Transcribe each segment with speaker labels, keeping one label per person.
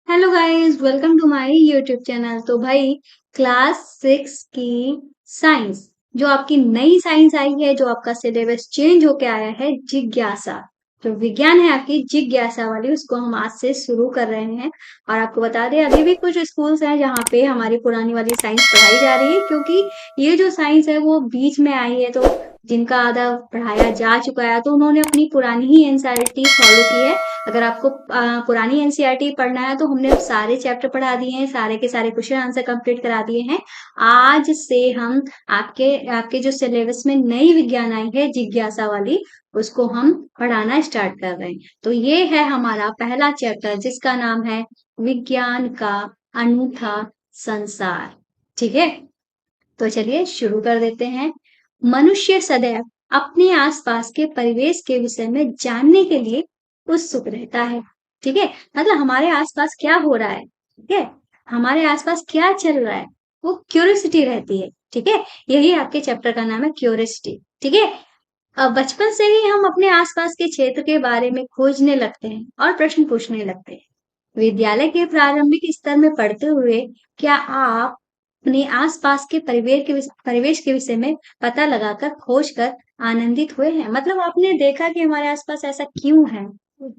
Speaker 1: Hello guys, welcome to my YouTube channel. तो भाई, class 6 की साइंस, जो आपकी नई साइंस आई है, जो आपका सिलेबस चेंज होके आया है, जिज्ञासा, जो विज्ञान है आपकी जिज्ञासा वाली, उसको हम आज से शुरू कर रहे हैं। और आपको बता दें, अभी भी कुछ स्कूल्स हैं जहाँ पे हमारी पुरानी वाली साइंस पढ़ाई जा रही है, क्योंकि ये जो साइंस है वो बीच में आई है। तो जिनका आधा पढ़ाया जा चुका है, तो उन्होंने अपनी पुरानी ही एनसीईआरटी फॉलो की है। अगर आपको पुरानी एनसीईआरटी पढ़ना है, तो हमने सारे चैप्टर पढ़ा दिए हैं, सारे के सारे क्वेश्चन आंसर कंप्लीट करा दिए हैं। आज से हम आपके आपके जो सिलेबस में नई विज्ञान आई है जिज्ञासा वाली, उसको हम पढ़ाना स्टार्ट कर रहे हैं। तो ये है हमारा पहला चैप्टर, जिसका नाम है विज्ञान का अनूठा संसार। ठीक है, तो चलिए शुरू कर देते हैं। मनुष्य सदैव अपने आसपास के परिवेश के विषय में जानने के लिए उत्सुक रहता है। ठीक है, मतलब हमारे आसपास क्या हो रहा है, ठीक है, हमारे आसपास क्या चल रहा है, वो क्यूरियोसिटी रहती है। ठीक है, यही आपके चैप्टर का नाम है, क्यूरियोसिटी। ठीक है, अब बचपन से ही हम अपने आसपास के क्षेत्र के बारे में खोजने लगते हैं और प्रश्न पूछने लगते हैं। विद्यालय के प्रारंभिक स्तर में पढ़ते हुए क्या आप अपने आसपास के परिवेश के विषय में पता लगाकर खोज कर आनंदित हुए हैं? मतलब आपने देखा कि हमारे आसपास ऐसा क्यों है?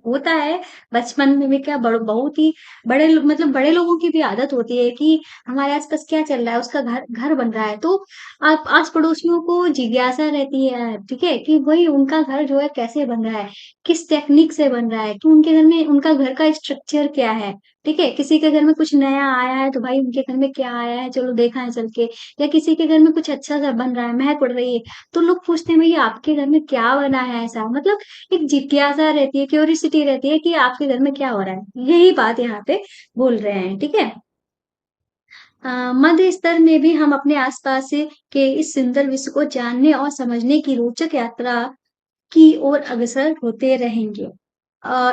Speaker 1: होता है बचपन में भी, क्या बहुत ही बड़े लोग, मतलब बड़े लोगों की भी आदत होती है कि हमारे आसपास क्या चल रहा है, उसका घर घर बन रहा है, तो आप आस पड़ोसियों को जिज्ञासा रहती है, ठीक है, कि वही उनका घर जो है कैसे बन रहा है, किस टेक्निक से बन रहा है, कि उनके घर में उनका घर का स्ट्रक्चर क्या है। ठीक है, किसी के घर में कुछ नया आया है, तो भाई उनके घर में क्या आया है, चलो देखा है चल के। या किसी के घर में कुछ अच्छा सा बन रहा है, महक उड़ रही है, तो लोग पूछते हैं भैया आपके घर में क्या बना है ऐसा। मतलब एक जिज्ञासा रहती है, क्यूरियोसिटी रहती है कि आपके घर में क्या हो रहा है। यही बात यहाँ पे बोल रहे हैं। ठीक है, मध्य स्तर में भी हम अपने आसपास के इस सुंदर विश्व को जानने और समझने की रोचक यात्रा की ओर अग्रसर होते रहेंगे।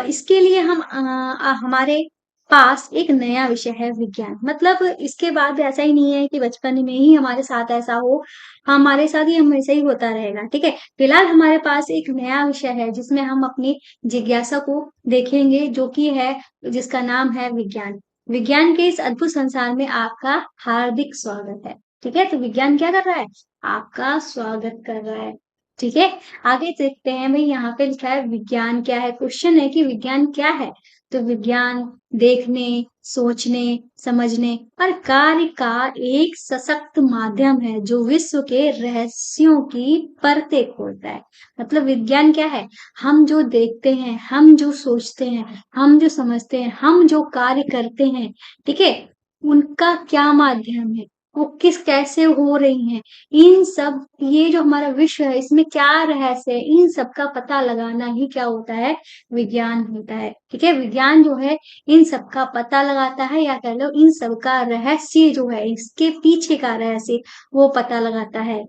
Speaker 1: इसके लिए हमारे पास एक नया विषय है, विज्ञान। मतलब इसके बाद ऐसा ही नहीं है कि बचपन में ही हमारे साथ ऐसा हो, हमारे साथ ही हमेशा ही होता रहेगा। ठीक है, फिलहाल हमारे पास एक नया विषय है जिसमें हम अपनी जिज्ञासा को देखेंगे, जो कि है, जिसका नाम है विज्ञान। विज्ञान के इस अद्भुत संसार में आपका हार्दिक स्वागत है। ठीक है, तो विज्ञान क्या कर रहा है? आपका स्वागत कर रहा है। ठीक है, आगे देखते हैं। भाई यहाँ पे लिखा है विज्ञान क्या है, क्वेश्चन है कि विज्ञान क्या है। तो विज्ञान देखने, सोचने, समझने और कार्य का एक सशक्त माध्यम है, जो विश्व के रहस्यों की परतें खोलता है। मतलब विज्ञान क्या है? हम जो देखते हैं, हम जो सोचते हैं, हम जो समझते हैं, हम जो कार्य करते हैं, ठीक है, उनका क्या माध्यम है, वो किस कैसे हो रही हैं, इन सब, ये जो हमारा विश्व है, इसमें क्या रहस्य है, इन सब का पता लगाना ही क्या होता है? विज्ञान होता है। ठीक है, विज्ञान जो है इन सब का पता लगाता है, या कह लो इन सब का रहस्य जो है, इसके पीछे का रहस्य वो पता लगाता है।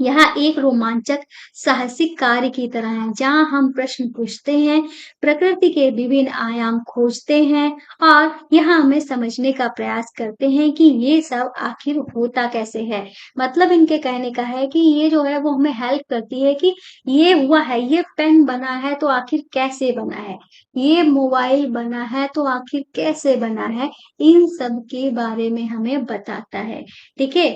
Speaker 1: यह एक रोमांचक साहसिक कार्य की तरह है, जहां हम प्रश्न पूछते हैं, प्रकृति के विभिन्न आयाम खोजते हैं, और यह हमें समझने का प्रयास करते हैं कि ये सब आखिर होता कैसे है। मतलब इनके कहने का है कि ये जो है वो हमें हेल्प करती है कि ये हुआ है, ये पेन बना है तो आखिर कैसे बना है, ये मोबाइल बना है तो आखिर कैसे बना है, इन सब के बारे में हमें बताता है। ठीक है,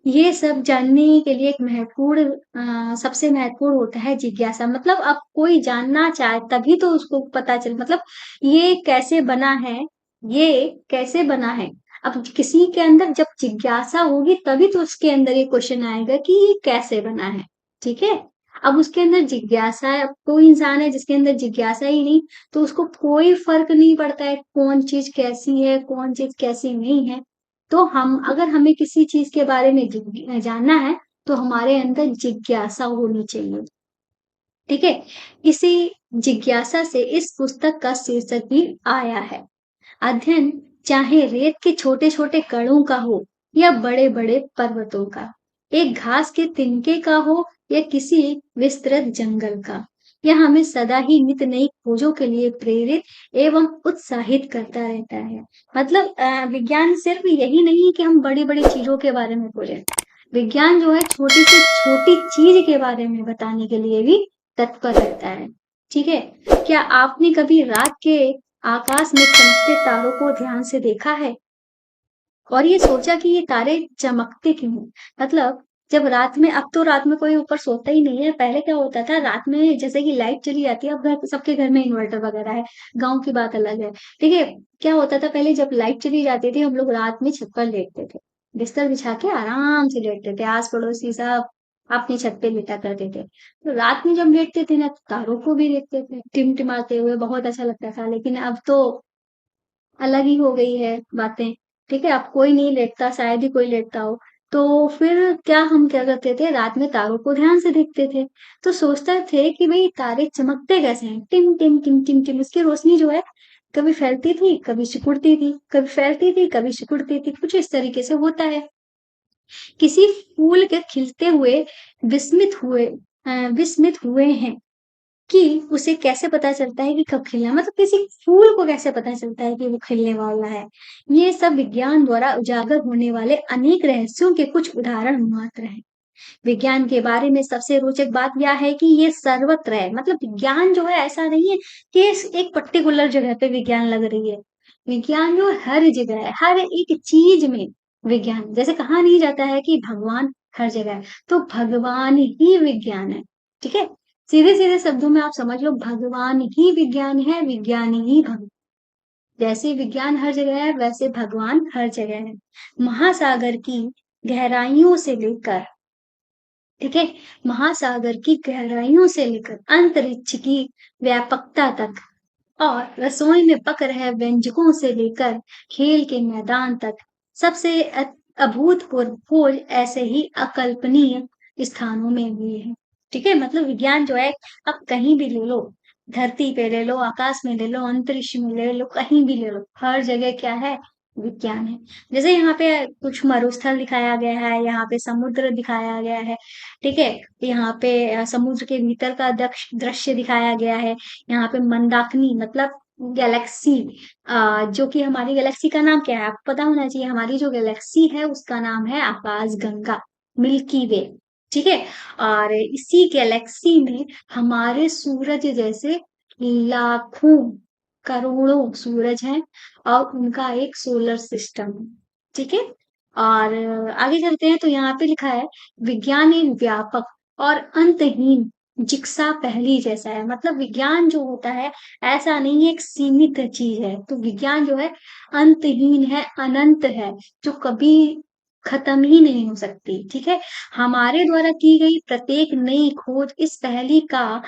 Speaker 1: ये सब जानने के लिए एक महत्वपूर्ण, सबसे महत्वपूर्ण होता है जिज्ञासा। मतलब अब कोई जानना चाहे तभी तो उसको पता चले, मतलब ये कैसे बना है, ये कैसे बना है। अब किसी के अंदर जब जिज्ञासा होगी, तभी तो उसके अंदर ये क्वेश्चन आएगा कि ये कैसे बना है। ठीक है, अब उसके अंदर जिज्ञासा है। अब कोई इंसान है जिसके अंदर जिज्ञासा ही नहीं, तो उसको कोई फर्क नहीं पड़ता है कौन चीज कैसी है, कौन चीज कैसी नहीं है। तो हम, अगर हमें किसी चीज के बारे में जानना है, तो हमारे अंदर जिज्ञासा होनी चाहिए। ठीक है, इसी जिज्ञासा से इस पुस्तक का शीर्षक भी आया है। अध्ययन चाहे रेत के छोटे छोटे कणों का हो, या बड़े बड़े पर्वतों का, एक घास के तिनके का हो, या किसी विस्तृत जंगल का, यह हमें सदा ही नित नई खोजों के लिए प्रेरित एवं उत्साहित करता रहता है। मतलब विज्ञान सिर्फ यही नहीं कि हम बड़ी बड़ी चीजों के बारे में खोजें। विज्ञान जो है छोटी से छोटी चीज के बारे में बताने के लिए भी तत्पर रहता है। ठीक है, क्या आपने कभी रात के आकाश में चमकते तारों को ध्यान से देखा है और ये सोचा कि ये तारे चमकते क्यों हैं? मतलब जब रात में, अब तो रात में कोई ऊपर सोता ही नहीं है। पहले क्या होता था, रात में जैसे कि लाइट चली जाती है, अब घर सबके घर में इन्वर्टर वगैरह है, गाँव की बात अलग है, ठीक है? क्या होता था पहले, जब लाइट चली जाती थी, हम लोग रात में छत पर लेटते थे। बिस्तर बिछा के आराम से लेटते थे, आस-पड़ोसी सब अपनी छत पे लेटा करते थे। तो रात में जब लेटते थे ना, तो तारों को भी देखते थे, टिमटिमाते हुए, बहुत अच्छा लगता था। लेकिन अब तो अलग ही हो गई है बातें, ठीक है? अब कोई नहीं लेटता, शायद ही कोई लेटता हो। तो फिर हम क्या करते थे, रात में तारों को ध्यान से देखते थे। तो सोचते थे कि भई तारे चमकते कैसे हैं? टिम, टिम, टिम, टिम, टिम, उसकी रोशनी जो है, कभी फैलती थी, कभी सिकुड़ती थी, कभी फैलती थी, कभी सिकुड़ती थी, कुछ इस तरीके से होता है। किसी फूल के खिलते हुए विस्मित हुए हैं कि उसे कैसे पता चलता है कि कब खिलना है? मतलब किसी फूल को कैसे पता चलता है कि वो खिलने वाला है? ये सब विज्ञान द्वारा उजागर होने वाले अनेक रहस्यों के कुछ उदाहरण मात्र हैं। विज्ञान के बारे में सबसे रोचक बात यह है कि ये सर्वत्र है। मतलब विज्ञान जो है, ऐसा नहीं है कि इस एक पर्टिकुलर जगह पे विज्ञान लग रही है। विज्ञान जो हर जगह है, हर एक चीज में विज्ञान। जैसे कहा नहीं जाता है कि भगवान हर जगह है, तो भगवान ही विज्ञान है, ठीक है? सीधे सीधे शब्दों में आप समझ लो, भगवान ही विज्ञान है, विज्ञान ही भगवान। जैसे विज्ञान हर जगह है, वैसे भगवान हर जगह है। महासागर की गहराइयों से लेकर, ठीक है, महासागर की गहराइयों से लेकर अंतरिक्ष की व्यापकता तक, और रसोई में पक रहे व्यंजकों से लेकर खेल के मैदान तक, सबसे अभूतपूर्व खोज ऐसे ही अकल्पनीय स्थानों में हुई है। ठीक है, मतलब विज्ञान जो है, आप कहीं भी ले लो, धरती पे ले लो, आकाश में ले लो, अंतरिक्ष में ले लो, कहीं भी ले लो, हर जगह क्या है, विज्ञान है। जैसे यहाँ पे कुछ मरुस्थल दिखाया गया है, यहाँ पे समुद्र दिखाया गया है, ठीक है, यहाँ पे समुद्र के भीतर का दृश्य दिखाया गया है। यहाँ पे मंदाकिनी मतलब गैलेक्सी, जो कि हमारी गैलेक्सी का नाम क्या है आपको पता होना चाहिए। हमारी जो गैलेक्सी है उसका नाम है आकाश गंगा, मिल्की वे, ठीक है। और इसी गैलेक्सी में हमारे सूरज जैसे लाखों करोड़ों सूरज हैं और उनका एक सोलर सिस्टम है, ठीक है। और आगे चलते हैं तो यहाँ पे लिखा है, विज्ञान एक व्यापक और अंतहीन जिक्सा पहेली जैसा है। मतलब विज्ञान जो होता है, ऐसा नहीं है एक सीमित चीज है। तो विज्ञान जो है अंतहीन है, अनंत है, जो कभी खत्म ही नहीं हो सकती, ठीक है। हमारे द्वारा की गई प्रत्येक नई खोज इस पहेली का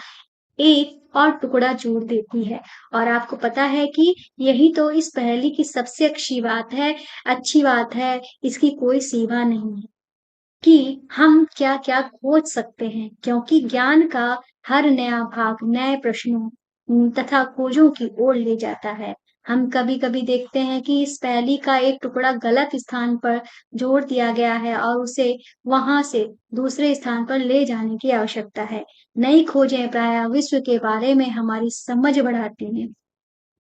Speaker 1: एक और टुकड़ा जोड़ देती है। और आपको पता है कि यही तो इस पहेली की सबसे अच्छी बात है, इसकी कोई सीमा नहीं है कि हम क्या-क्या खोज सकते हैं, क्योंकि ज्ञान का हर नया भाग नए प्रश्नों तथा खोजों की ओर ले जाता है। हम कभी-कभी देखते हैं कि इस पहेली का एक टुकड़ा गलत स्थान पर जोड़ दिया गया है और उसे वहां से दूसरे स्थान पर ले जाने की आवश्यकता है। नई खोजें प्रायः विश्व के बारे में हमारी समझ बढ़ाती हैं।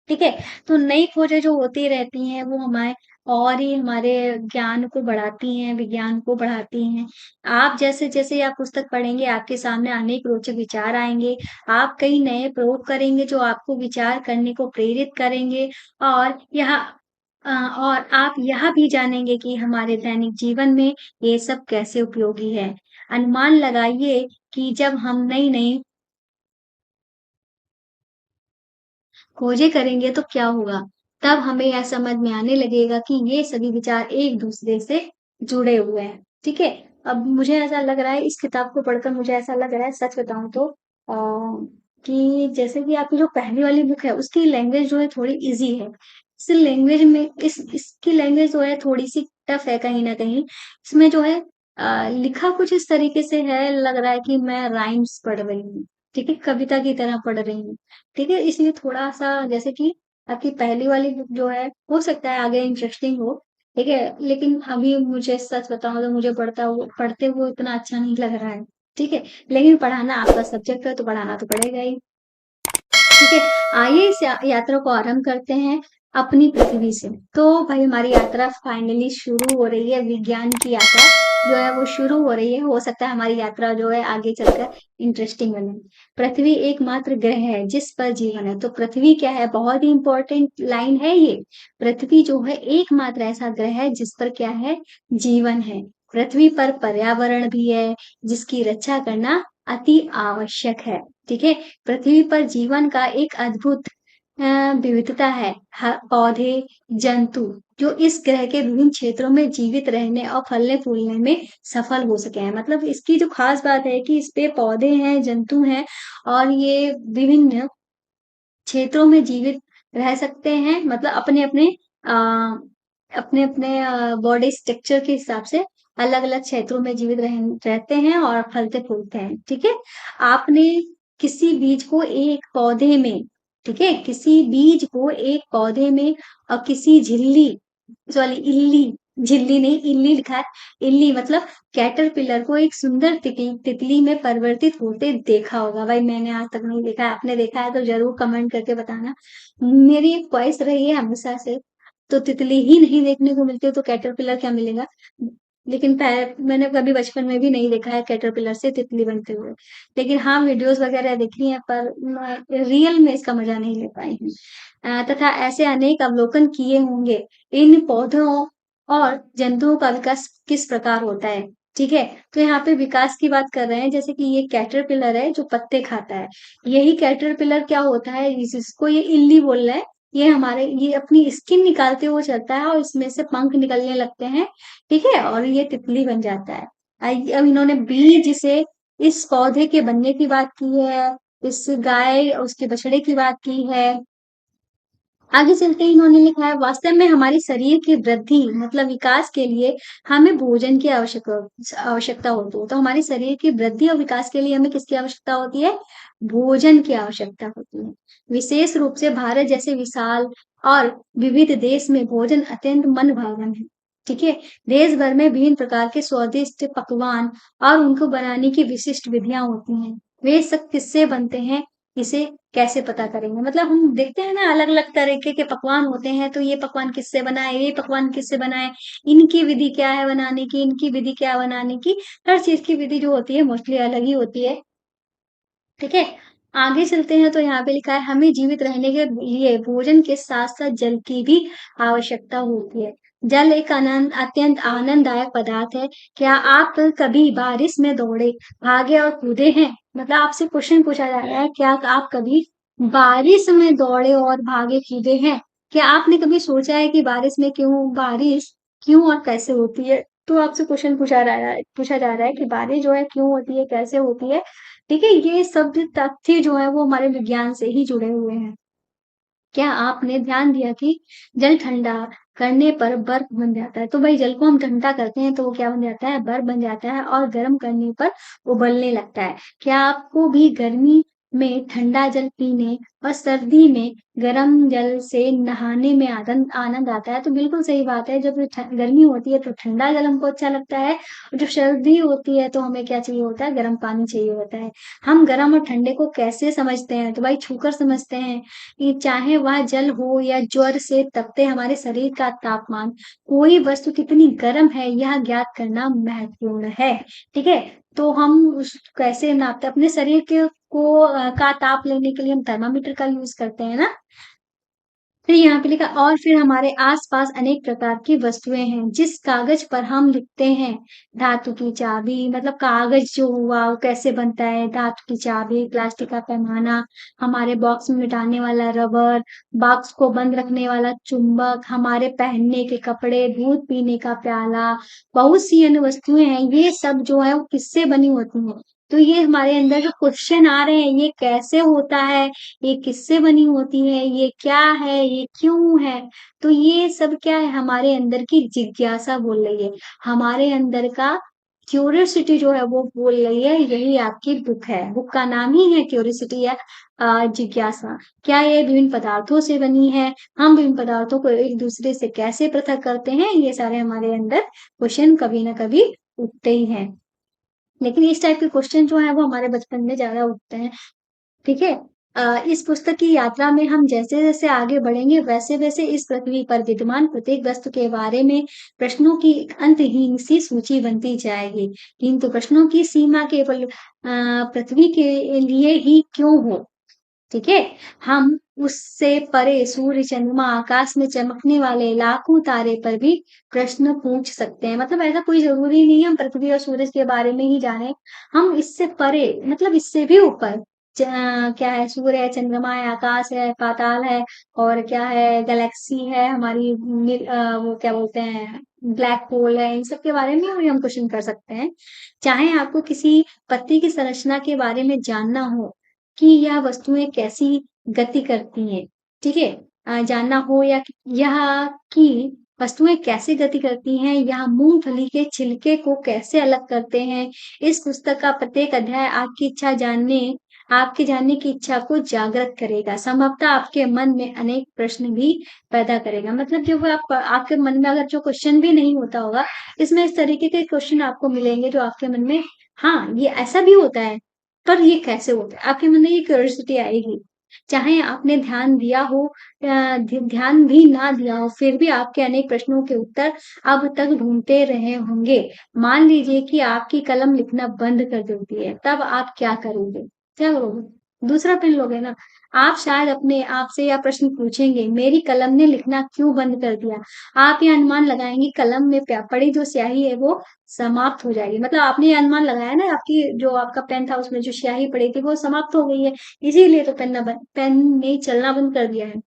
Speaker 1: ठीक है? तो नई खोजें जो होती रहती हैं, वो हमारे और ही हमारे ज्ञान को बढ़ाती हैं, विज्ञान को बढ़ाती हैं। आप जैसे-जैसे आप पुस्तक पढ़ेंगे, आपके सामने अनेक रोचक विचार आएँगे। आप कई नए प्रयोग करेंगे, जो आपको विचार करने को प्रेरित करेंगे और और आप यह भी जानेंगे कि हमारे दैनिक जीवन में ये सब कैसे उपयोगी है। अनुमान लगाइए कि जब हम नई-नई खोजें करेंगे तो क्या होगा? तब हमें यह समझ में आने लगेगा कि ये सभी विचार एक-दूसरे से जुड़े हुए हैं, ठीक है? अब मुझे ऐसा लग रहा है, इस किताब को पढ़कर मुझे ऐसा लग रहा है, सच बताऊँ तो कि जैसे कि आपकी जो पहली वाली बुक है, उसकी लैंग्वेज जो है थोड़ी ईज़ी है। इस लैंग्वेज में इसकी लैंग्वेज जो है थोड़ी-सी टफ़ है कहीं न कहीं। इसमें जो है लिखा कुछ इस तरीके से है, लग रहा है कि मैं राइम्स पढ़ रही हूँ, ठीक है? कविता की तरह पढ़ रही हूँ। ठीक है? इसलिए थोड़ा-सा जैसे कि आपकी पहली वाली बुक जो है, हो सकता है आगे इंटरेस्टिंग हो, ठीक है? लेकिन अभी मुझे सच बताऊँ तो मुझे पढ़ते हुए उतना अच्छा नहीं लग रहा है, ठीक है? लेकिन पढ़ाना आपका सब्जेक्ट है तो पढ़ाना तो पड़ेगा ही, ठीक है? आइए इस या यात्रा को आरंभ करते हैं अपनी पृथ्वी से। तो भाई हमारी यात्रा फाइनली शुरू हो रही है, विज्ञान की यात्रा। जो है वो शुरू हो रही है। हो सकता है हमारी यात्रा जो है आगे चलकर इंटरेस्टिंग बने। पृथ्वी एकमात्र ग्रह है जिस पर जीवन है। तो पृथ्वी क्या है, बहुत ही इंपॉर्टेंट लाइन है ये। पृथ्वी जो है एकमात्र ऐसा ग्रह है जिस पर क्या है, जीवन है। पृथ्वी पर पर्यावरण भी है जिसकी रक्षा करना अति आवश्यक है। ठीक है। पृथ्वी पर जीवन का एक अद्भुत विविधता है। पौधे, जंतु जो इस ग्रह के विभिन्न क्षेत्रों में जीवित रहने और फलने फूलने में सफल हो सके हैं। मतलब इसकी जो खास बात है कि इस पे पौधे हैं, जंतु हैं, और ये विभिन्न क्षेत्रों में जीवित रह सकते हैं। मतलब अपने अपने अपने अपने बॉडी स्ट्रक्चर के हिसाब से अलग अलग क्षेत्रों में जीवित रहते हैं और फलते फूलते हैं। ठीक है। आपने किसी बीज को एक पौधे में, ठीक है, किसी बीज को एक पौधे में और किसी झिल्ली, सॉरी इल्ली, झिल्ली नहीं इल्ली लिखा है, इल्ली मतलब कैटरपिलर को एक सुंदर तितली में परिवर्तित होते देखा होगा। भाई मैंने आज तक नहीं देखा है, आपने देखा है तो जरूर कमेंट करके बताना। मेरी एक ख्वाहिश रही है हमेशा से। तो तितली ही नहीं देखने को मिलती तो कैटरपिलर क्या मिलेगा। लेकिन मैंने कभी बचपन में भी नहीं देखा है कैटरपिलर से तितली बनते हुए। लेकिन हाँ, वीडियोस वगैरह देखी हैं, पर मैं रियल में इसका मजा नहीं ले पाई हूँ। तथा ऐसे अनेक अवलोकन किए होंगे। इन पौधों और जंतुओं का विकास किस प्रकार होता है। ठीक है। तो यहाँ पे विकास की बात कर रहे हैं, जैसे कि ये कैटरपिलर है जो पत्ते खाता है। यही कैटरपिलर क्या होता है, जिसको ये इल्ली बोल रहा है, ये अपनी स्किन निकालते हुए चलता है और इसमें से पंख निकलने लगते हैं। ठीक है। और ये तितली बन जाता है। अब इन्होंने बीज से इस पौधे के बनने की बात की है, इस गाय और उसके बछड़े की बात की है। आगे चलते ही इन्होंने लिखा है, वास्तव में हमारी शरीर की वृद्धि मतलब विकास के लिए हमें भोजन की आवश्यकता होती है। तो हमारी शरीर की वृद्धि और विकास के लिए हमें किसकी आवश्यकता होती है, भोजन की आवश्यकता होती है। विशेष रूप से भारत जैसे विशाल और विविध देश में भोजन अत्यंत मन भावन है। ठीक है। देश भर में विभिन्न प्रकार के स्वादिष्ट पकवान और उनको बनाने की विशिष्ट विधियां होती हैं। वे सब किससे बनते हैं, इसे कैसे पता करेंगे। मतलब हम देखते हैं ना, अलग अलग तरीके के पकवान होते हैं, तो ये पकवान किससे बना है, ये पकवान किससे बना है, इनकी विधि क्या है बनाने की, इनकी विधि क्या है बनाने की। हर चीज की विधि जो होती है मोस्टली अलग ही होती है। ठीक है। आगे चलते हैं तो यहाँ पे लिखा है, हमें जीवित रहने के लिए भोजन के साथ साथ जल की भी आवश्यकता होती है। जल एक अत्यंत आनंददायक पदार्थ है। क्या आप कभी बारिश में दौड़े, भागे और कूदे हैं। मतलब आपसे क्वेश्चन पूछा जा रहा है, क्या आप कभी बारिश में दौड़े और भागे कूदे हैं। क्या आपने कभी सोचा है कि बारिश क्यों और कैसे होती है। तो आपसे क्वेश्चन पूछा जा रहा है कि बारिश जो है क्यों होती है, कैसे होती है। ठीक है। ये सब तथ्य जो है वो हमारे विज्ञान से ही जुड़े हुए हैं। क्या आपने ध्यान दिया कि जल ठंडा करने पर बर्फ बन जाता है। तो भाई जल को हम ठंडा करते हैं तो वो क्या बन जाता है, बर्फ बन जाता है, और गर्म करने पर उबलने लगता है। क्या आपको भी गर्मी में ठंडा जल पीने और सर्दी में गर्म जल से नहाने में आनंद आनंद आता है। तो बिल्कुल सही बात है, जब गर्मी होती है तो ठंडा जल हमको अच्छा लगता है, और जब सर्दी होती है तो हमें क्या चाहिए होता है, गर्म पानी चाहिए होता है। हम गर्म और ठंडे को कैसे समझते हैं, तो भाई छूकर समझते हैं। कि चाहे वह जल हो या ज्वर से तपते हमारे शरीर का तापमान, कोई वस्तु कितनी गर्म है यह ज्ञात करना महत्वपूर्ण है। ठीक है। तो हम कैसे नापते हैं? अपने शरीर का ताप लेने के लिए हम थर्मामीटर का यूज करते हैं ना। फिर यहाँ पे लिखा, और फिर हमारे आसपास अनेक प्रकार की वस्तुएं हैं जिस कागज पर हम लिखते हैं। धातु की चाबी, मतलब कागज जो हुआ वो कैसे बनता है, धातु की चाबी, प्लास्टिक का पैमाना, हमारे बॉक्स में मिटाने वाला रबर, बॉक्स को बंद रखने वाला चुंबक, हमारे पहनने के कपड़े, दूध पीने का प्याला, बहुत सी अन्य वस्तुएं हैं। ये सब जो है वो किससे बनी होती हैं। तो ये हमारे अंदर जो क्वेश्चन आ रहे हैं, ये कैसे होता है, ये किससे बनी होती है, ये क्या है, ये क्यों है। तो ये सब क्या है, हमारे अंदर की जिज्ञासा बोल रही है। हमारे अंदर का क्यूरियोसिटी जो है वो बोल रही है। यही आपकी बुक है, बुक का नाम ही है क्यूरियोसिटी या जिज्ञासा। क्या ये विभिन्न पदार्थों से बनी है, हम विभिन्न पदार्थों को एक दूसरे से कैसे पृथक करते हैं, ये सारे हमारे अंदर क्वेश्चन कभी ना कभी उठते ही हैं। लेकिन इस टाइप के क्वेश्चन जो है वो हमारे बचपन में ज्यादा उठते हैं। ठीक है। इस पुस्तक की यात्रा में हम जैसे-जैसे आगे बढ़ेंगे, वैसे-वैसे इस पृथ्वी पर विद्यमान प्रत्येक वस्तु के बारे में प्रश्नों की एक अंतहीन सी सूची बनती जाएगी। किंतु प्रश्नों की सीमा केवल पृथ्वी के लिए ही क्यों हो? ठीक है? हम उससे परे सूर्य, चंद्रमा, आकाश में चमकने वाले लाखों तारे पर भी प्रश्न पूछ सकते हैं। मतलब ऐसा कोई ज़रूरी नहीं है हम पृथ्वी और सूरज के बारे में ही जानें। हम इससे परे मतलब इससे भी ऊपर क्या है सूर्य है, चंद्रमा है, आकाश है, पाताल है और क्या है गैलेक्सी है हमारी वो क्या बोलते हैं ब्लैक होल है, इन सब के बारे में भी हम क्वेश्चन कर सकते हैं। चाहे आपको किसी पत्ती की संरचना के बारे में जानना हो कि यह वस्तुएँ कैसी गति करती हैं, ठीक है? जानना हो या यह कि वस्तुएँ कैसे गति करती हैं या मूँगफली के छिलके को कैसे अलग करते हैं। इस पुस्तक का प्रत्येक अध्याय आपके जानने की इच्छा को जागृत करेगा। संभवतः आपके मन में अनेक प्रश्न भी पैदा करेगा। मतलब जो वो आप आपके मन में अगर जो क्वेश्चन भी नहीं होता होगा, इसमें इस तरीके के क्वेश्चन आपको मिलेंगे जो आपके मन में हाँ, ये ऐसा भी होता है। पर ये कैसे होता है? आपके मन में ये क्यूरियोसिटी आएगी। चाहे आपने ध्यान दिया हो ध्यान भी ना दिया हो, फिर भी आपके अनेक प्रश्नों के उत्तर अब तक ढूँढते रहे होंगे। मान लीजिए कि आपकी कलम लिखना बंद कर देती है, तब आप क्या करोगे? क्या करोगे? दूसरा पेन लोगे ना। आप शायद अपने आप से यह प्रश्न पूछेंगे, मेरी कलम ने लिखना क्यों बंद कर दिया? आप ये अनुमान लगाएँगे कलम में पड़ी जो स्याही है वो समाप्त हो जाएगी। मतलब आपने ये अनुमान लगाया ना आपकी जो आपका पेन था उसमें जो स्याही पड़ी थी वो समाप्त हो गई है, इसीलिए तो पेन ने चलना बंद कर दिया है।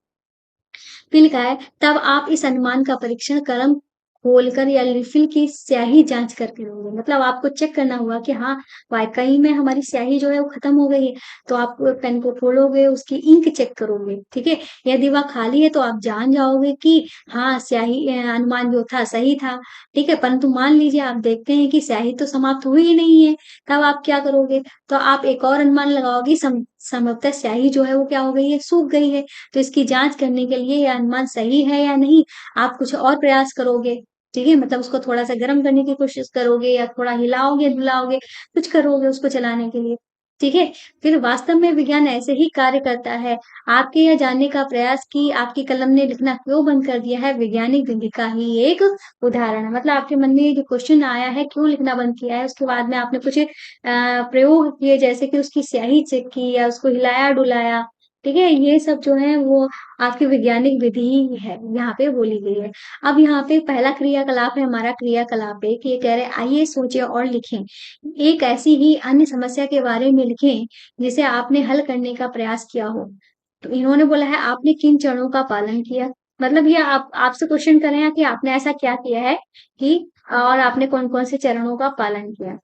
Speaker 1: फिर लिखा है तब आप इस अनुमान का परीक्षण कलम खोलकर या रिफिल की स्याही जांच करके करोगे। मतलब आपको चेक करना होगा कि हाँ वाकई में हमारी स्याही जो है वो खत्म हो गई है। तो आप पेन को खोलोगे उसकी इंक चेक करोगे, ठीक है? यदि वह खाली है तो आप जान जाओगे कि हाँ स्याही अनुमान जो था सही था, ठीक है? परंतु मान लीजिए आप देखते हैं कि स्याही तो समाप्त हुई ही नहीं है, तब आप क्या करोगे? तो आप एक और अनुमान लगाओगे संभवतः स्याही जो है वो क्या हो गई है सूख गई है। तो इसकी जाँच करने के लिए ये अनुमान सही है या नहीं, आप कुछ और प्रयास करोगे, ठीक है? मतलब उसको थोड़ा-सा गर्म करने की कोशिश करोगे या थोड़ा हिलाओगे, डुलाओगे, कुछ करोगे उसको चलाने के लिए, ठीक है? फिर वास्तव में विज्ञान ऐसे ही कार्य करता है। आपके यह जानने का प्रयास कि आपकी कलम ने लिखना क्यों बंद कर दिया है, वैज्ञानिक विधि का ही एक उदाहरण है। मतलब आपके मन में ये जो क्वेश्चन आया है, क्यों लिखना बंद किया है, उसके बाद में आपने कुछ प्रयोग किए जैसे कि उसकी स्याही चेक की या उसको हिलाया-डुलाया, ठीक है? ये सब जो है वो आपकी वैज्ञानिक विधि ही है, यहाँ पे बोली गई है। अब यहाँ पे पहला क्रियाकलाप है हमारा क्रियाकलाप 1 ये कह रहे हैं आइए सोचें और लिखें। एक ऐसी ही अन्य समस्या के बारे में लिखें, जिसे आपने हल करने का प्रयास किया हो। तो इन्होंने बोला है आपने किन चरणों का पालन किया? मतलब ये आप आपसे क्वेश्चन कर रहे हैं कि आपने ऐसा क्या किया है कि और आपने कौन-कौन से चरणों का पालन किया?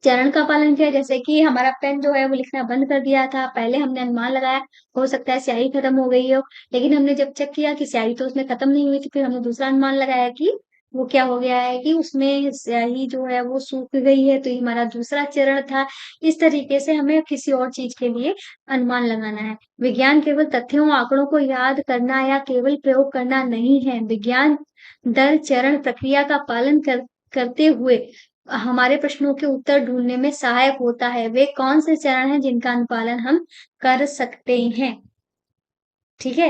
Speaker 1: चरण का पालन किया जैसे कि हमारा पेन जो है वो लिखना बंद कर दिया था। पहले हमने अनुमान लगाया, हो सकता है स्याही खत्म हो गई हो, लेकिन हमने जब चेक किया कि स्याही तो उसमें खत्म नहीं हुई थी, फिर हमने दूसरा अनुमान लगाया कि वो क्या हो गया है कि उसमें स्याही जो है वो सूख गई है, तो ये हमारा दूसरा चरण था। इस तरीके से हमें किसी और चीज़ के लिए अनुमान लगाना है। विज्ञान केवल तथ्यों, आंकड़ों को याद करना या केवल प्रयोग करना नहीं है। विज्ञान दर चरण प्रक्रिया का पालन करते हुए हमारे प्रश्नों के उत्तर ढूँढने में सहायक होता है। वे कौन से चरण हैं जिनका अनुपालन हम कर सकते हैं, ठीक है?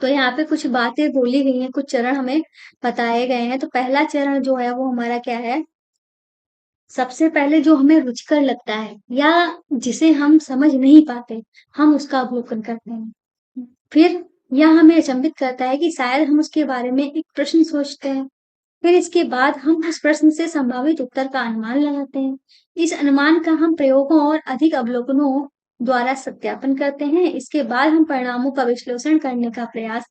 Speaker 1: तो यहाँ पे कुछ बातें बोली गई हैं, कुछ चरण हमें बताए गए हैं। तो पहला चरण जो है वो हमारा क्या है? सबसे पहले जो हमें रुचिकर लगता है या जिसे हम समझ नहीं पाते, हम उसका अवलोकन करते हैं। फिर यह हमें अचंभित करता है कि शायद हम उसके बारे में एक प्रश्न सोचते हैं। फिर इसके बाद हम उस प्रश्न से संभावित उत्तर का अनुमान लगाते हैं। इस अनुमान का हम प्रयोगों और अधिक अवलोकनों द्वारा सत्यापन करते हैं। इसके बाद हम परिणामों का विश्लेषण करने का प्रयास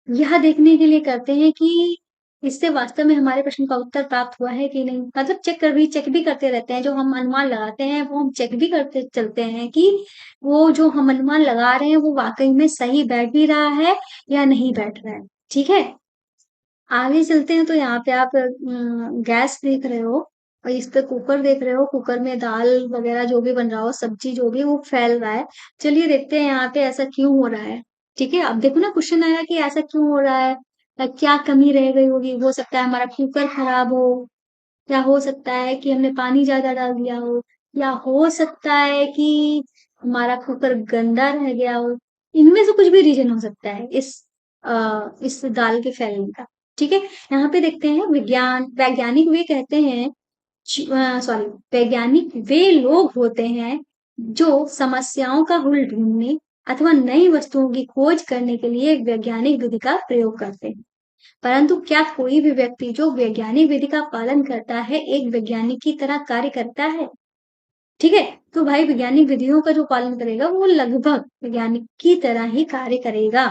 Speaker 1: यह देखने के लिए करते हैं कि इससे वास्तव में हमारे प्रश्न का उत्तर प्राप्त हुआ है कि नहीं। मतलब चेक भी करते रहते हैं, जो हम अनुमान लगाते हैं वो हम चेक भी करते चलते हैं कि वो जो हम अनुमान लगा रहे हैं वो वाक़ई में सही बैठ भी रहा है या नहीं बैठ रहा है। ठीक है? आगे चलते हैं तो यहाँ पे आप गैस देख रहे हो और इस पे कुकर देख रहे हो, कुकर में दाल वगैरह जो भी बन रहा हो, सब्जी जो भी वो फैल रहा है। चलिए देखते हैं यहाँ पे ऐसा क्यों हो रहा है, ठीक है? अब देखो ना क्वेश्चन आया कि ऐसा क्यों हो रहा है? क्या कमी रह गई होगी? हो सकता है हमारा कुकर खराब हो या हो सकता है कि हमने पानी ज़्यादा डाल दिया हो या हो सकता है कि हमारा कुकर गंदा रह गया हो, इनमें से कुछ भी रीजन हो सकता है इस दाल के फैलने का। ठीक है, यहाँ पे देखते हैं वैज्ञानिक वे कहते हैं, सॉरी, वैज्ञानिक वे लोग होते हैं जो समस्याओं का हल ढूंढने अथवा नई वस्तुओं की खोज करने के लिए एक वैज्ञानिक विधि का प्रयोग करते हैं। परंतु क्या कोई भी व्यक्ति जो वैज्ञानिक विधि का पालन करता है एक वैज्ञानिक की तरह कार्य करता है? ठीक है, तो भाई वैज्ञानिक विधियों का जो पालन करेगा वो लगभग वैज्ञानिक की तरह ही कार्य करेगा।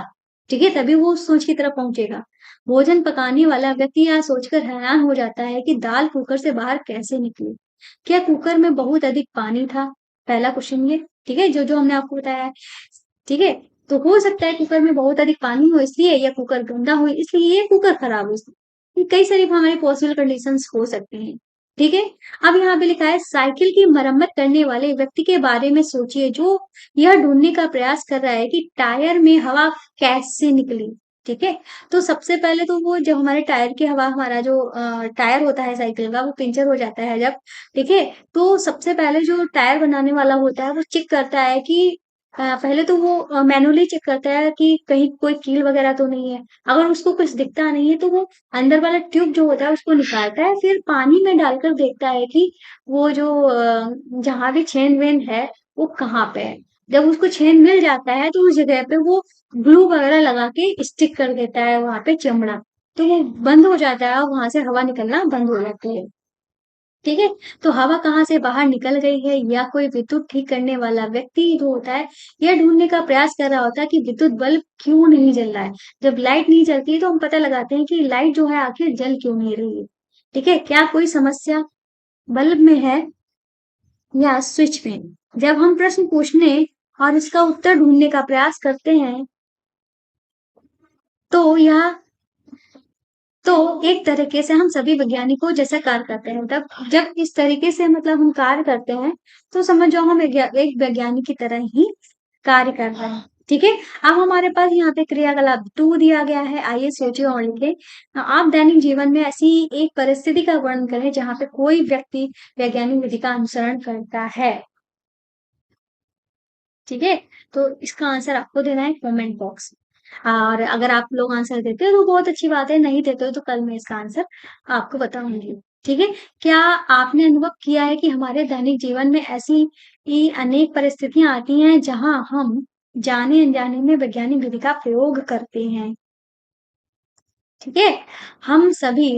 Speaker 1: ठीक है, तभी वो उस सोच की तरफ पहुंचेगा। भोजन पकाने वाला व्यक्ति यह सोचकर हैरान हो जाता है कि दाल कुकर से बाहर कैसे निकली। क्या कुकर में बहुत अधिक पानी था? पहला क्वेश्चन ये। ठीक है, जो जो हमने आपको बताया है। ठीक है, तो हो सकता है कुकर में बहुत अधिक पानी हो इसलिए, या कुकर गंदा हो इसलिए, या कुकर खराब हो इसलिए। कई सारी हमारी पॉसिबल कंडीशंस हो सकती हैं। ठीक है, अब यहाँ पे लिखा है साइकिल की मरम्मत करने वाले व्यक्ति के बारे में सोचिए जो यह ढूंढने का प्रयास कर रहा है कि टायर में हवा कैसे निकली। ठीक है, तो सबसे पहले तो वो जब हमारे टायर की हवा, हमारा जो टायर होता है साइकिल का, वो पंचर हो जाता है जब, ठीक है, तो सबसे पहले जो टायर बनाने वाला होता है वो चेक करता है कि पहले तो वो मैनुअली चेक करता है कि कहीं कोई कील वगैरह तो नहीं है। अगर उसको कुछ दिखता नहीं है तो वो अंदर वाला ट्यूब जो होता है उसको निकालता है, फिर पानी में डालकर देखता है कि वो जो जहाँ भी छेद वेद है वो कहाँ पे है। जब उसको छेद मिल जाता है तो उस जगह पे वो ग्लू वगैरह लगा के स्टिक कर देता है वहां पे चमड़ा, तो वो बंद हो जाता है और वहां से हवा निकलना बंद हो जाती है। ठीक है, तो हवा कहाँ से बाहर निकल गई है, या कोई विद्युत ठीक करने वाला व्यक्ति जो होता है यह ढूंढने का प्रयास कर रहा होता है कि विद्युत बल्ब क्यों नहीं जल रहा है। जब लाइट नहीं जलती है तो हम पता लगाते हैं कि लाइट जो है आखिर जल क्यों नहीं रही है। ठीक है, क्या कोई समस्या बल्ब में है या स्विच में? जब हम प्रश्न पूछने और इसका उत्तर ढूंढने का प्रयास करते हैं तो यह तो एक तरीके से हम सभी वैज्ञानिकों जैसा कार्य करते हैं। तब जब इस तरीके से मतलब हम कार्य करते हैं तो समझ जाओ हम एक वैज्ञानिक की तरह ही कार्य कर रहे हैं। ठीक है, अब हमारे पास यहाँ पे क्रियाकलाप 2 दिया गया है, आइए सोचिए और लिखें। आप दैनिक जीवन में ऐसी एक परिस्थिति का वर्णन करें जहाँ पे कोई व्यक्ति वैज्ञानिक विधि का अनुसरण करता है। ठीक है, तो इसका आंसर आपको देना है कमेंट बॉक्स। और अगर आप लोग आंसर देते हो तो बहुत अच्छी बात है, नहीं देते हो तो कल मैं इसका आंसर आपको बताऊंगी। ठीक है, क्या आपने अनुभव किया है कि हमारे दैनिक जीवन में ऐसी ही अनेक परिस्थितियां आती हैं जहां हम जाने अनजाने में वैज्ञानिक विधि का प्रयोग करते हैं? ठीक है, हम सभी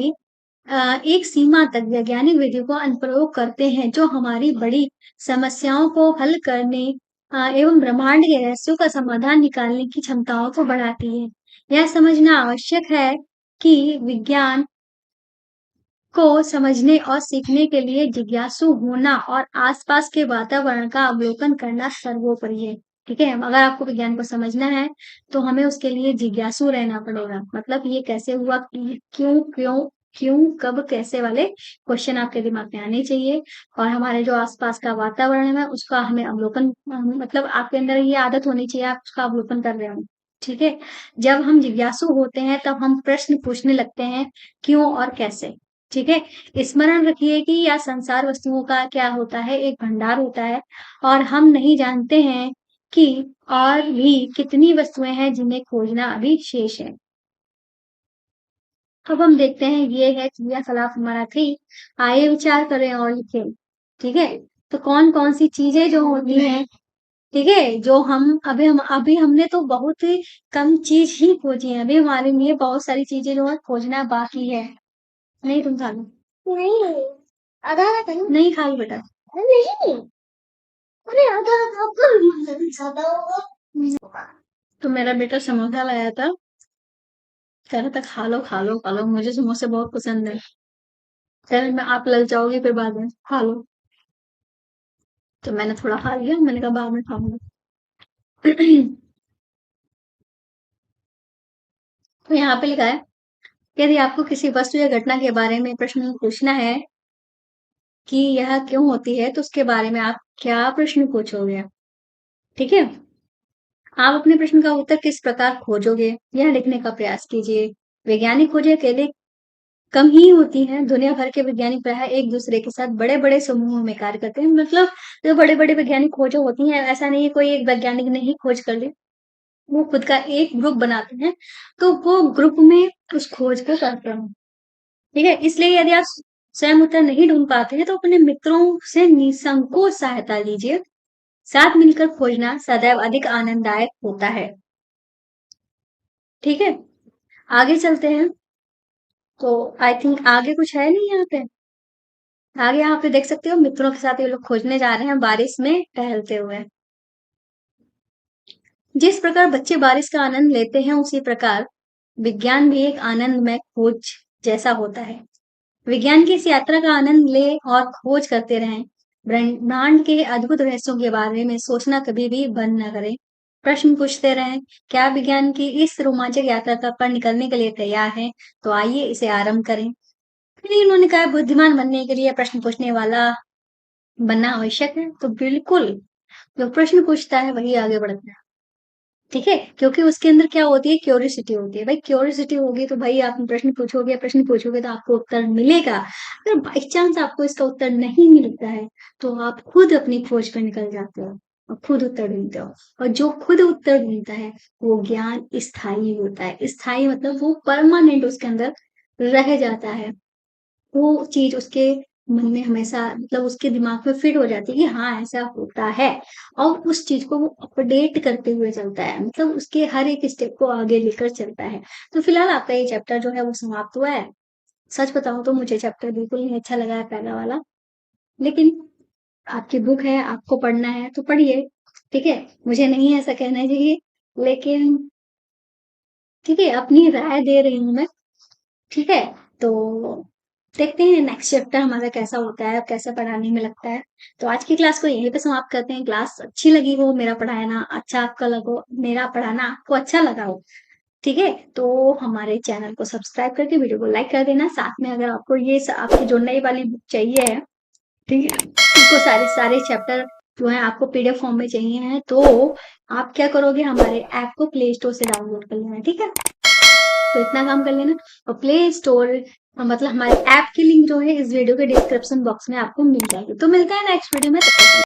Speaker 1: एक सीमा तक वैज्ञानिक विधि को अनुप्रयोग करते हैं जो हमारी बड़ी समस्याओं को हल करने एवं ब्रह्मांड के रहस्यों का समाधान निकालने की क्षमताओं को बढ़ाती है। यह समझना आवश्यक है कि विज्ञान को समझने और सीखने के लिए जिज्ञासु होना और आसपास के वातावरण का अवलोकन करना सर्वोपरि है। ठीक है, अगर आपको विज्ञान को समझना है तो हमें उसके लिए जिज्ञासु रहना पड़ेगा। मतलब ये कैसे हुआ, क्यों क्यों क्यों कब कैसे वाले क्वेश्चन आपके दिमाग में आने चाहिए। और हमारे जो आसपास का वातावरण है उसका हमें अवलोकन, मतलब आपके अंदर ये आदत होनी चाहिए, आप उसका अवलोकन कर रहे हो। ठीक है, जब हम जिज्ञासु होते हैं तब हम प्रश्न पूछने लगते हैं क्यों और कैसे। ठीक है, स्मरण रखिए कि यह संसार वस्तुओं का क्या होता है, एक भंडार होता है और हम नहीं जानते हैं कि और भी कितनी वस्तुएं हैं जिन्हें खोजना अभी शेष है। अब हम देखते हैं, ये है क्रियाकलाप हमारा 3। आइए विचार करें और लिखें। ठीक है, तो कौन कौन सी चीजें जो होती हैं, ठीक है, जो हम अभी हमने तो बहुत ही कम चीज ही खोजी है, अभी हमारे लिए बहुत सारी चीजें जो है खोजना बाकी है। नहीं, तुम खा लो। नहीं, आधा आधा करो। नहीं खाई बेटा। नहीं, अरे आधा आधा कब ज्यादा होगा। तो मेरा बेटा समोसा लाया था, कह रहा था खा लो खा लो खा लो, मुझे समोसे बहुत पसंद है। कह रहे मैं आप ललचाओगी फिर बाद में, खा लो। तो मैंने थोड़ा खा लिया, मैंने कहा बाद में खाऊंगा। तो यहाँ पे लिखा है, यदि आपको किसी वस्तु या घटना के बारे में प्रश्न पूछना है कि यह क्यों होती है तो उसके बारे में आप क्या प्रश्न पूछोगे? ठीक है, आप अपने प्रश्न का उत्तर किस प्रकार खोजोगे यह लिखने का प्रयास कीजिए। वैज्ञानिक खोजें अकेले कम ही होती हैं। दुनिया भर के वैज्ञानिक प्रायः एक दूसरे के साथ बड़े-बड़े समूहों में कार्य करते हैं। मतलब जो बड़े-बड़े वैज्ञानिक खोजें होती हैं, ऐसा नहीं है कोई एक वैज्ञानिक ने ही खोज कर ली। वो खुद का एक ग्रुप बनाते हैं, तो वो ग्रुप में उस खोज को करते हैं। ठीक है? इसलिए यदि आप स्वयं उत्तर नहीं ढूँढ पाते हैं, तो अपने मित्रों से निसंकोच सहायता लीजिए। साथ मिलकर खोजना सदैव अधिक आनंददायक होता है। ठीक है? आगे चलते हैं। तो आई थिंक आगे कुछ है नहीं यहाँ पे। आगे यहाँ पे देख सकते हो मित्रों के साथ ये लोग खोजने जा रहे हैं बारिश में टहलते हुए। जिस प्रकार बच्चे बारिश का आनंद लेते हैं उसी प्रकार विज्ञान भी एक आनंदमय खोज जैसा होता है। विज्ञान की इस यात्रा का आनंद लें और खोज करते रहें। ब्रह्मांड के अद्भुत रहस्यों के बारे में सोचना कभी भी बंद न करें। प्रश्न पूछते रहें। क्या विज्ञान की इस रोमांचक यात्रा का पर निकलने के लिए तैयार हैं? तो आइए इसे आरंभ करें। फिर इन्होंने कहा बुद्धिमान बनने के लिए प्रश्न पूछने वाला बनना आवश्यक है। तो बिल्कुल जो प्रश्न पूछता है वही आगे बढ़ता है। ठीक है? क्योंकि उसके अंदर क्या होती है क्यूरियोसिटी होती है। भाई क्यूरियोसिटी होगी तो भाई आप प्रश्न पूछोगे तो आपको उत्तर मिलेगा। अगर बाई चांस आपको इसका उत्तर नहीं मिलता है, तो आप खुद अपनी खोज पे निकल जाते हो और खुद उत्तर ढूँढते हो। और जो खुद उत्तर ढूँढता है, वो ज्ञान स्थायी होता है। स्थायी मतलब वो परमानेंट उसके अंदर रह जाता है। वो चीज़ उसके मन में हमेशा मतलब उसके दिमाग में फिट हो जाती है कि हाँ, ऐसा होता है और उस चीज़ को वो अपडेट करते हुए चलता है। मतलब उसके हर एक स्टेप को आगे लेकर चलता है। तो फिलहाल आपका ये चैप्टर जो है वो समाप्त हुआ है। सच बताऊँ तो मुझे चैप्टर बिल्कुल नहीं अच्छा लगा है पहला वाला। लेकिन आपकी बुक है, आपको पढ़ना है तो पढ़िए, ठीक है? मुझे नहीं ऐसा कहना चाहिए, लेकिन ठीक है, अपनी राय दे रही हूँ मैं। ठीक है? तो देखते हैं नेक्स्ट चैप्टर हमारा कैसा होता है, कैसा पढ़ाने में लगता है। तो आज की क्लास को यहीं पे समाप्त करते हैं। क्लास अच्छी लगी हो, मेरा पढ़ाना अच्छा आपका लगो मेरा पढ़ाना आपको अच्छा लगा हो, ठीक है? तो हमारे चैनल को सब्सक्राइब करके वीडियो को लाइक कर देना। साथ में अगर आपको ये आपकी जो नई वाली बुक चाहिए है, ठीक है? इसको सारे चैप्टर जो है आपको पीडीएफ फॉर्म में चाहिए हैं, तो आप क्या करोगे हमारे ऐप को प्ले स्टोर से डाउनलोड कर लेना, ठीक है? तो इतना काम कर लेना और प्ले स्टोर मतलब हमारे ऐप की लिंक जो है इस वीडियो के डिस्क्रिप्शन बॉक्स में आपको मिल जाएगी। तो मिलते हैं नेक्स्ट वीडियो में, तब तक के लिए।